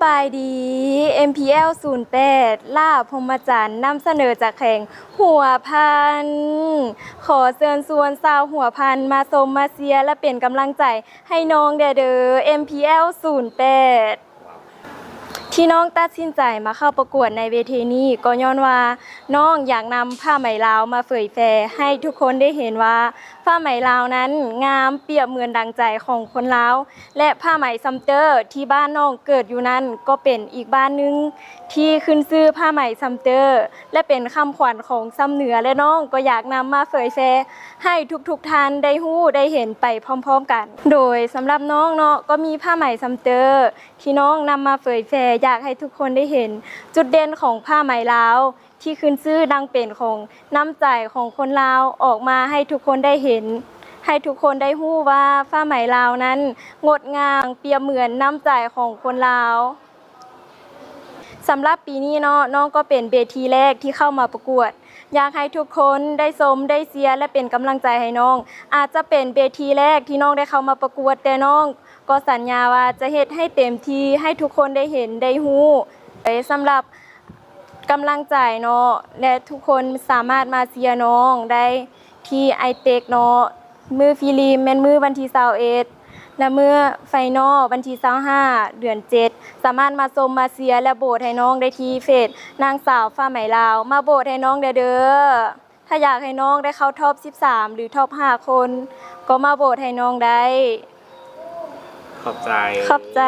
บายดี MPL 08ล่าพรหมจันทร์นำเสนอจากแข่งหัวพันขอเชิญชวนชาวหัวพันมาชมมาเชียร์และเป็นกำลังใจให้น้องเด้อ MPL 08ที่น้องตัดสินใจมาเข้าประกวดในเวทีนี้ก็ย้อนว่าน้องอยากนำผ้าไหมลาวมาเผยแพร่ให้ทุกคนได้เห็นว่าผ้าไหมลาวนั้นงามเปรียบเหมือนดังใจของคนลาวและผ้าไหมซัมเตอร์ที่บ้านน้องเกิดอยู่นั้นก็เป็นอีกบ้านนึงที่ขึ้นชื่อผ้าไหมซัมเตอร์และเป็นคำขวัญของซ้ำเหนือและน้องก็อยากนำมาเผยแพร่ให้ทุกท่านได้ฮู้ได้เห็นไปพร้อมๆกันโดยสำหรับน้องเนาะก็มีผ้าไหมซัมเตอร์ที่น้องนำมาเผยแพร่อยากให้ทุกคนได้เห็นจุดเด่นของผ้าไหมลาวที่ขึ้นชื่อดังเป็นของน้ำใจของคนลาวออกมาให้ทุกคนได้เห็นให้ทุกคนได้ฮู้ว่าผ้าไหมลาวนั้นงดงามเปรียบเหมือนน้ำใจของคนลาวสำหรับปีนี้เนาะน้องก็เป็นเวทีแรกที่เข้ามาประกวดอยากให้ทุกคนได้ชมได้เชียร์และเป็นกำลังใจให้น้องอาจจะเป็นเวทีแรกที่น้องได้เข้ามาประกวดแต่น้องก็สัญญาว่าจะเฮ็ดให้เต็มที่ให้ทุกคนได้เห็นได้ฮู้สำหรับกำลังใจเนาะและทุกคนสามารถมาเชียร์น้องได้ที่ไอเทคเนาะมือฟิลิมแม่นมือวันที่21และมือไฟนอลวันที่25เดือน7สามารถมาชมมาเชียร์และโหวตให้น้องได้ที่เฟซนางสาวฟ้าไหมลาวมาโหวตให้น้องเด้อถ้าอยากให้น้องได้เข้าท็อป13หรือท็อป5คนก็มาโหวตให้น้องได้ขอบใจ